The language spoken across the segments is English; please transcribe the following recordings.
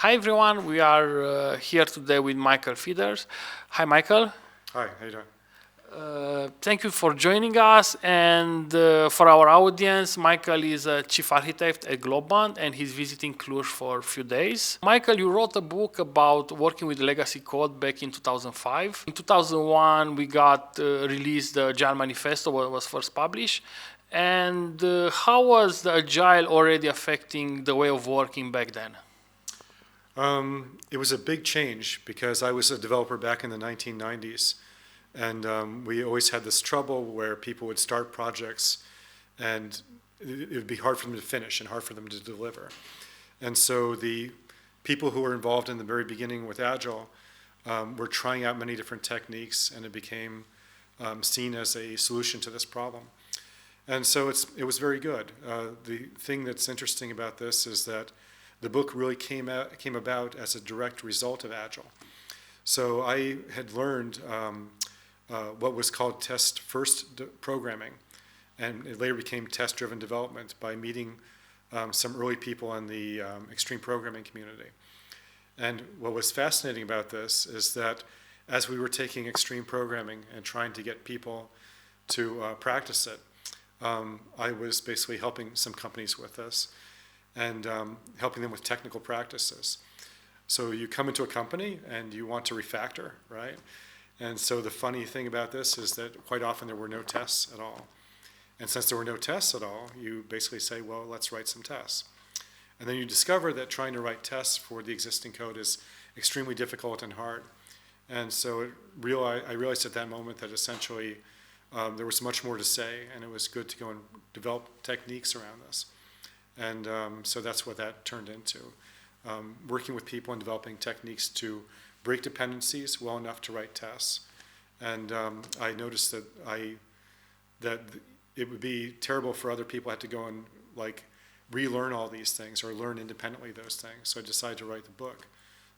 Hi everyone, we are here today with Michael Feeders. Hi Michael. Hi, how you doing? Thank you for joining us, and for our audience, Michael is a chief architect at Globant and he's visiting Cluj for a few days. Michael, you wrote a book about working with legacy code back in 2005. In 2001, we got released the Agile Manifesto, what was first published. And how was the Agile already affecting the way of working back then? It was a big change because I was a developer back in the 1990s, and we always had this trouble where people would start projects and it would be hard for them to finish and hard for them to deliver. And so the people who were involved in the very beginning with Agile were trying out many different techniques, and it became seen as a solution to this problem. And so it was very good. The thing that's interesting about this is that the book really came about as a direct result of Agile. So I had learned what was called test-first programming, and it later became test-driven development by meeting some early people in the extreme programming community. And what was fascinating about this is that as we were taking extreme programming and trying to get people to practice it, I was basically helping some companies with this and helping them with technical practices. So you come into a company and you want to refactor, right? And so the funny thing about this is that quite often there were no tests at all. And since there were no tests at all, you basically say, well, let's write some tests. And then you discover that trying to write tests for the existing code is extremely difficult and hard. And so I realized at that moment that essentially there was much more to say, and it was good to go and develop techniques around this. And so that's what that turned into, working with people and developing techniques to break dependencies well enough to write tests. And I noticed that it would be terrible for other people to have to go and relearn all these things or learn independently those things. So I decided to write the book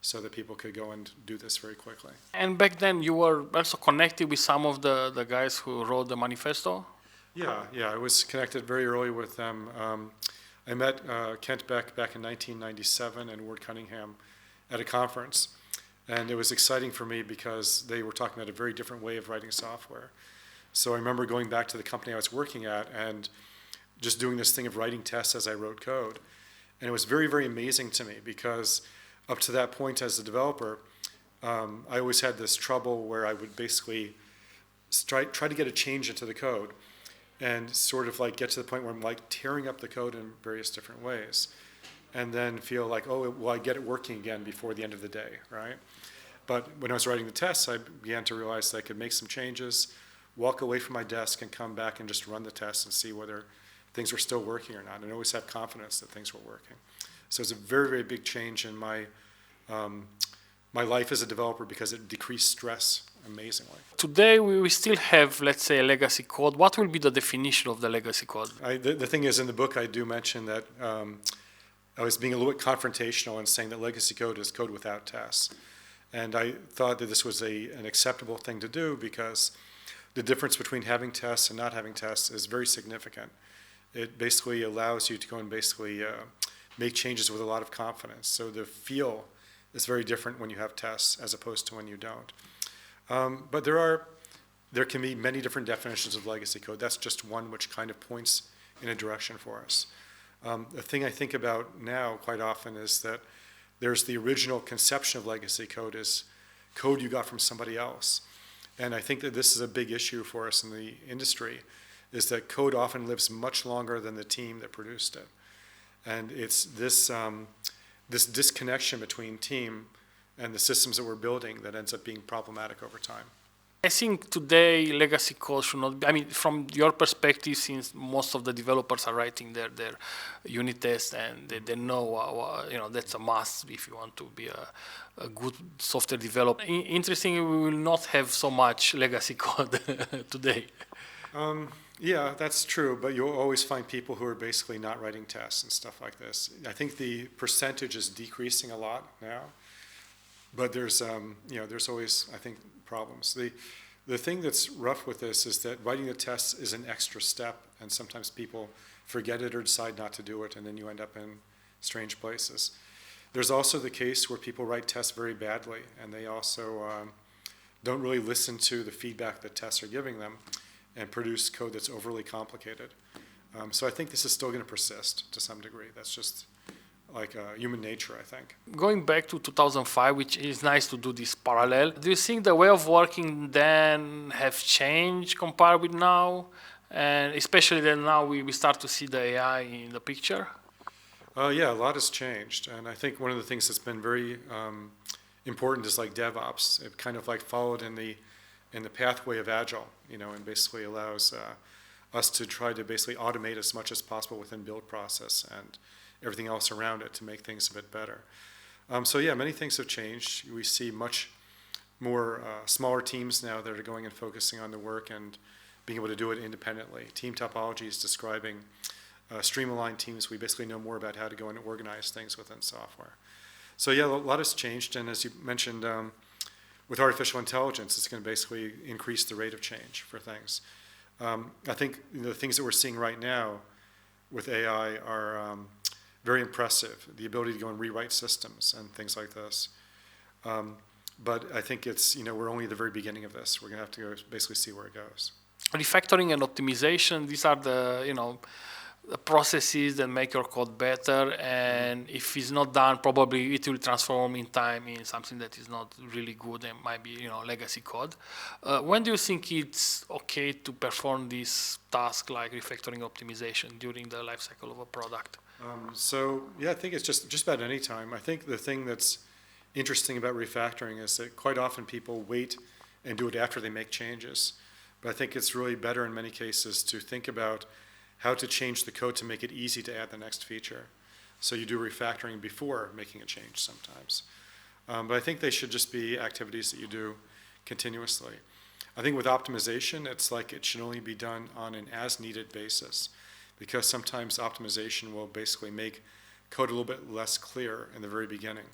so that people could go and do this very quickly. And back then, you were also connected with some of the guys who wrote the manifesto? Yeah, I was connected very early with them. I met Kent Beck back in 1997 and Ward Cunningham at a conference. And it was exciting for me because they were talking about a very different way of writing software. So I remember going back to the company I was working at and just doing this thing of writing tests as I wrote code. And it was very, very amazing to me because up to that point as a developer, I always had this trouble where I would basically try to get a change into the code and sort of get to the point where I'm tearing up the code in various different ways and then feel like, oh, will I get it working again before the end of the day, right? But when I was writing the tests, I began to realize that I could make some changes, walk away from my desk and come back and just run the tests and see whether things were still working or not, and always have confidence that things were working. So it's a very, very big change in my life as a developer because it decreased stress amazingly. Today, we still have, let's say, a legacy code. What will be the definition of the legacy code? The thing is, in the book, I do mention that I was being a little bit confrontational and saying that legacy code is code without tests. And I thought that this was an acceptable thing to do because the difference between having tests and not having tests is very significant. It basically allows you to go and basically make changes with a lot of confidence. So the feel is very different when you have tests as opposed to when you don't. But there can be many different definitions of legacy code. That's just one which kind of points in a direction for us. The thing I think about now quite often is that there's the original conception of legacy code as code you got from somebody else. And I think that this is a big issue for us in the industry, is that code often lives much longer than the team that produced it. And it's this disconnection between team and the systems that we're building that ends up being problematic over time. I think today legacy code should not be, I mean, from your perspective, since most of the developers are writing their unit tests and they know, that's a must if you want to be a good software developer. Interestingly, we will not have so much legacy code today. Yeah, that's true, but you'll always find people who are basically not writing tests and stuff like this. I think the percentage is decreasing a lot now, but there's always, I think, problems. The thing that's rough with this is that writing the tests is an extra step, and sometimes people forget it or decide not to do it, and then you end up in strange places. There's also the case where people write tests very badly, and they also don't really listen to the feedback that tests are giving them and produce code that's overly complicated. So I think this is still going to persist to some degree. That's just like human nature, I think. Going back to 2005, which is nice to do this parallel, do you think the way of working then have changed compared with now? And especially that now we start to see the AI in the picture? Yeah, a lot has changed. And I think one of the things that's been very important is like DevOps. It kind of like followed in the pathway of Agile, and basically allows us to try to basically automate as much as possible within build process and everything else around it to make things a bit better. So yeah, many things have changed. We see much more smaller teams now that are going and focusing on the work and being able to do it independently. Team topology is describing streamlined teams. We basically know more about how to go and organize things within software. So yeah, a lot has changed, and as you mentioned, with artificial intelligence, it's going to basically increase the rate of change for things. I think the things that we're seeing right now with AI are very impressive, the ability to go and rewrite systems and things like this. But I think it's, we're only at the very beginning of this. We're going to have to go basically see where it goes. Refactoring and optimization, these are the processes that make your code better, and if it's not done, probably it will transform in time in something that is not really good and might be legacy code. When do you think it's okay to perform this task like refactoring optimization during the life cycle of a product? So yeah, I think it's just about any time. I think the thing that's interesting about refactoring is that quite often people wait and do it after they make changes. But I think it's really better in many cases to think about how to change the code to make it easy to add the next feature. So you do refactoring before making a change sometimes. But I think they should just be activities that you do continuously. I think with optimization, it's like it should only be done on an as-needed basis, because sometimes optimization will basically make code a little bit less clear in the very beginning.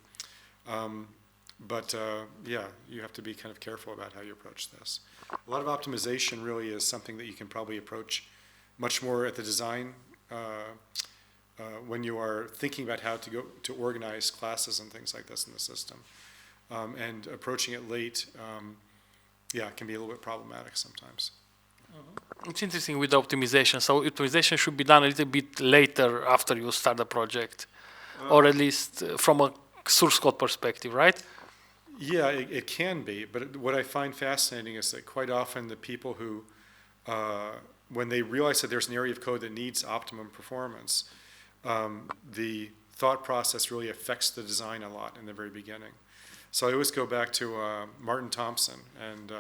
Yeah, you have to be kind of careful about how you approach this. A lot of optimization really is something that you can probably approach much more at the design when you are thinking about how to organize classes and things like this in the system. And approaching it late, can be a little bit problematic sometimes. It's interesting with optimization. So optimization should be done a little bit later after you start the project, or at least from a source code perspective, right? Yeah, it can be. But what I find fascinating is that quite often the people who, when they realize that there's an area of code that needs optimum performance, the thought process really affects the design a lot in the very beginning. So I always go back to Martin Thompson and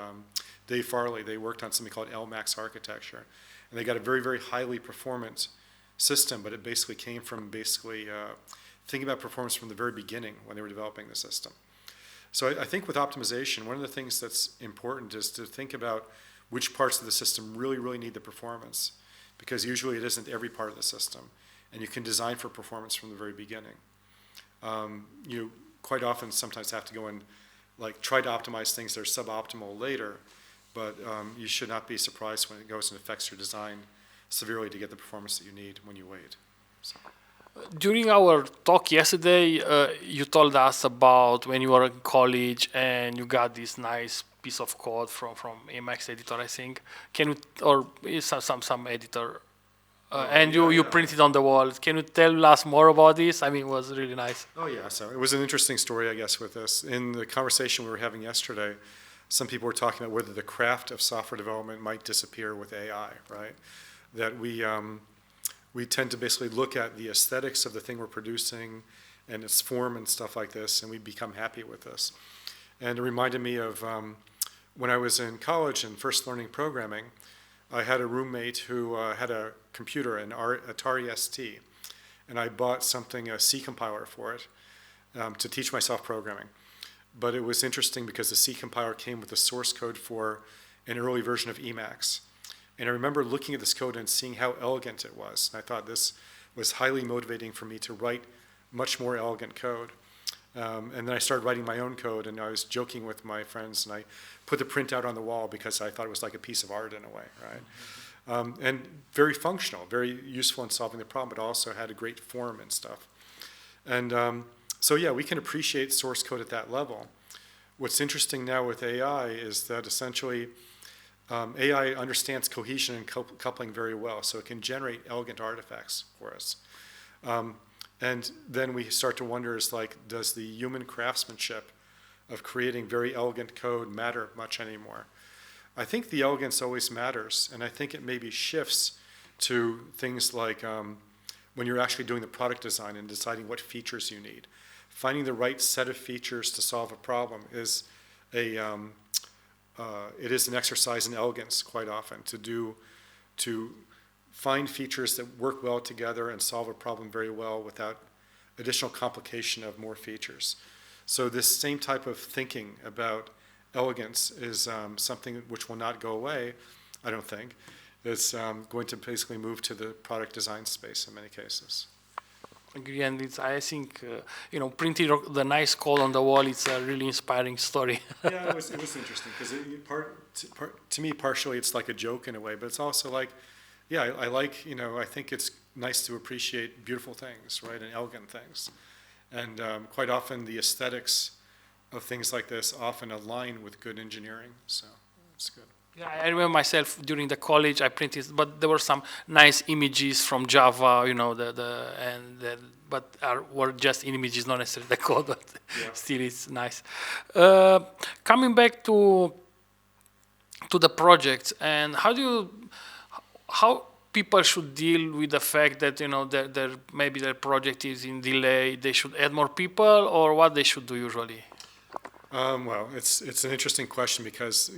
Dave Farley. They worked on something called LMAX architecture. And they got a very, very highly performant system, but it basically came from thinking about performance from the very beginning when they were developing the system. So I think with optimization, one of the things that's important is to think about which parts of the system really, really need the performance, because usually it isn't every part of the system, and you can design for performance from the very beginning. You quite often sometimes have to go and try to optimize things that are suboptimal later, but you should not be surprised when it goes and affects your design severely to get the performance that you need when you wait. So. During our talk yesterday, you told us about when you were in college and you got this nice piece of code from Emacs editor, I think. Can you, or some editor, and you printed on the wall. Can you tell us more about this? I mean, it was really nice. Oh yeah, so it was an interesting story, I guess, with this. In the conversation we were having yesterday, some people were talking about whether the craft of software development might disappear with AI, right? That we tend to basically look at the aesthetics of the thing we're producing and its form and stuff like this, and we become happy with this. And it reminded me of when I was in college and first learning programming, I had a roommate who had a computer, an Atari ST, and I bought a C compiler for it to teach myself programming. But it was interesting because the C compiler came with the source code for an early version of Emacs. And I remember looking at this code and seeing how elegant it was. And I thought this was highly motivating for me to write much more elegant code. And then I started writing my own code, and I was joking with my friends, and I put the printout on the wall because I thought it was like a piece of art in a way, right? And very functional, very useful in solving the problem, but also had a great form and stuff. And So yeah, we can appreciate source code at that level. What's interesting now with AI is that essentially AI understands cohesion and coupling very well, so it can generate elegant artifacts for us. And then we start to wonder, is like, does the human craftsmanship of creating very elegant code matter much anymore? I think the elegance always matters, and I think it maybe shifts to things like when you're actually doing the product design and deciding what features you need. Finding the right set of features to solve a problem is it is an exercise in elegance quite often to find features that work well together and solve a problem very well without additional complication of more features. So this same type of thinking about elegance is something which will not go away, I don't think. It's going to basically move to the product design space in many cases. Agree, and I think printing the nice code on the wall. It's a really inspiring story. Yeah, it was interesting because to me partially it's like a joke in a way, but it's also like, yeah, I like I think it's nice to appreciate beautiful things, right, and elegant things, and quite often the aesthetics of things like this often align with good engineering, so it's good. Yeah, I remember myself during the college I printed, but there were some nice images from Java, but were just images, not necessarily the code, but Yeah. still it's nice. Coming back to the projects, and how people should deal with the fact that maybe their project is in delay, they should add more people, or what they should do usually? Well, it's an interesting question because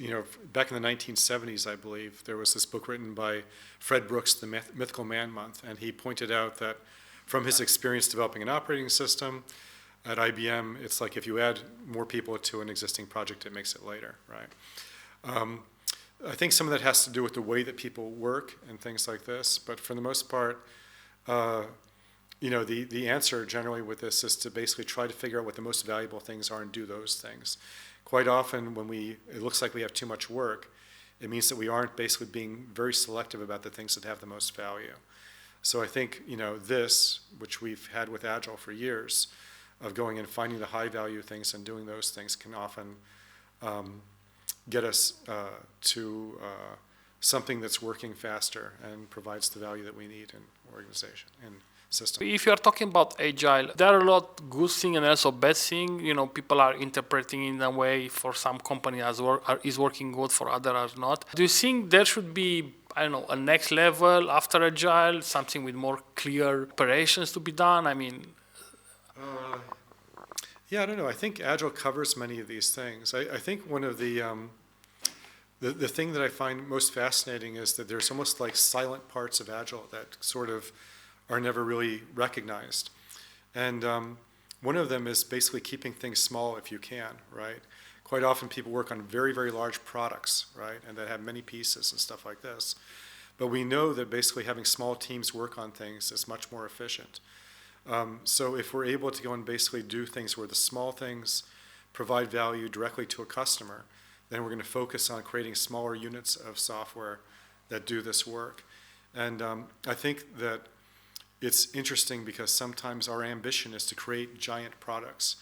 back in the 1970s, I believe, there was this book written by Fred Brooks, The Mythical Man Month, and he pointed out that from his experience developing an operating system at IBM, it's like if you add more people to an existing project, it makes it later, right? I think some of that has to do with the way that people work and things like this, but for the most part, the answer generally with this is to basically try to figure out what the most valuable things are and do those things. Quite often when it looks like we have too much work, it means that we aren't basically being very selective about the things that have the most value. So I think, this, which we've had with Agile for years, of going and finding the high value things and doing those things can often get us to something that's working faster and provides the value that we need in organization and system. If you are talking about Agile, there are a lot good thing and also bad thing. People are interpreting in a way for some company is working good, for others not. Do you think there should be, a next level after Agile, something with more clear operations to be done? Yeah, I don't know. I think Agile covers many of these things. I think one of the thing that I find most fascinating is that there's almost like silent parts of Agile that sort of are never really recognized. And one of them is basically keeping things small if you can, right? Quite often people work on very, very large products, right? And that have many pieces and stuff like this. But we know that basically having small teams work on things is much more efficient. So if we're able to go and basically do things where the small things provide value directly to a customer, then we're going to focus on creating smaller units of software that do this work. And I think that it's interesting because sometimes our ambition is to create giant products,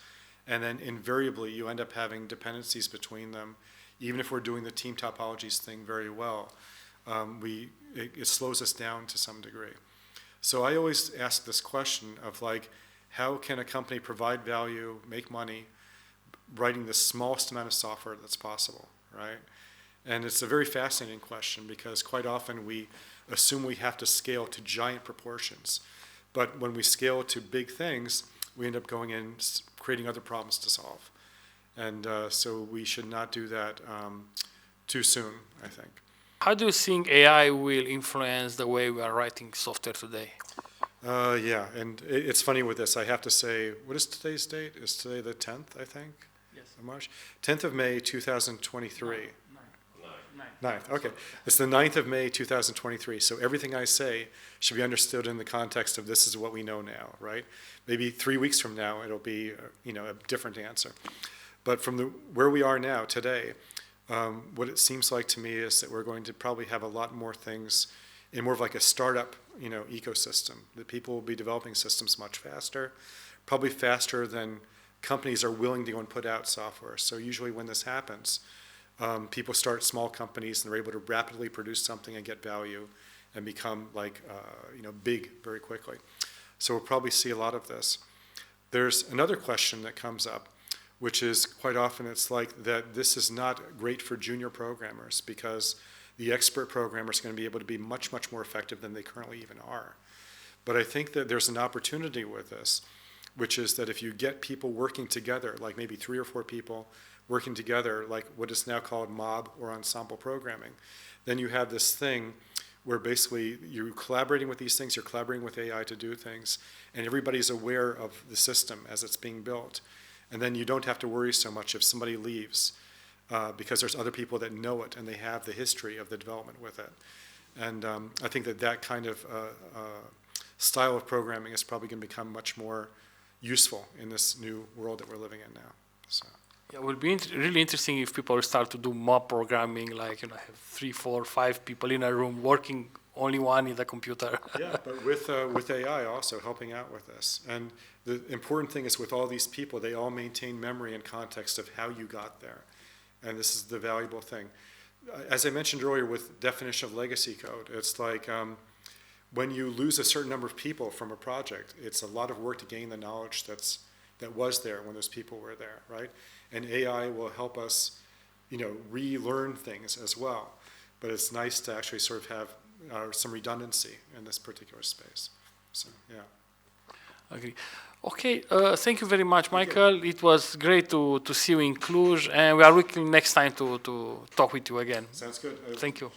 and then invariably you end up having dependencies between them. Even if we're doing the team topologies thing very well, it slows us down to some degree. So I always ask this question of like, how can a company provide value, make money, writing the smallest amount of software that's possible, right? And it's a very fascinating question because quite often we assume we have to scale to giant proportions. But when we scale to big things, we end up going in creating other problems to solve. And so we should not do that too soon, I think. How do you think AI will influence the way we are writing software today? Yeah, and it's funny with this. I have to say, what is today's date? Is today the 10th, I think? Yes. Of March? 10th of May, 2023. 9th, okay. Sorry. It's the 9th of May, 2023. So everything I say should be understood in the context of this is what we know now, right? Maybe 3 weeks from now, it'll be a different answer. But from where we are now, today, what it seems like to me is that we're going to probably have a lot more things in more of like a startup ecosystem. That people will be developing systems much faster, probably faster than companies are willing to go and put out software. So usually when this happens, people start small companies and they're able to rapidly produce something and get value and become big very quickly. So we'll probably see a lot of this. There's another question that comes up, which is quite often it's like that this is not great for junior programmers because the expert programmers are going to be able to be much, much more effective than they currently even are. But I think that there's an opportunity with this, which is that if you get people working together, like maybe 3 or 4 people working together, like what is now called mob or ensemble programming, then you have this thing where basically you're collaborating with these things, you're collaborating with AI to do things, and everybody's aware of the system as it's being built. And then you don't have to worry so much if somebody leaves because there's other people that know it and they have the history of the development with it. And I think that kind of style of programming is probably going to become much more useful in this new world that we're living in now. So. Yeah, it will be really interesting if people start to do mob programming, like have 3, 4, 5 people in a room working, only one in the computer. Yeah, but with AI also helping out with this. And the important thing is with all these people, they all maintain memory and context of how you got there. And this is the valuable thing. As I mentioned earlier with definition of legacy code, it's like when you lose a certain number of people from a project, it's a lot of work to gain the knowledge that was there when those people were there, right? And AI will help us, relearn things as well. But it's nice to actually sort of have some redundancy in this particular space. So, yeah. Agree. Okay, thank you very much, Michael. It was great to see you in Cluj, and we are looking next time to talk with you again. Sounds good. Thank you.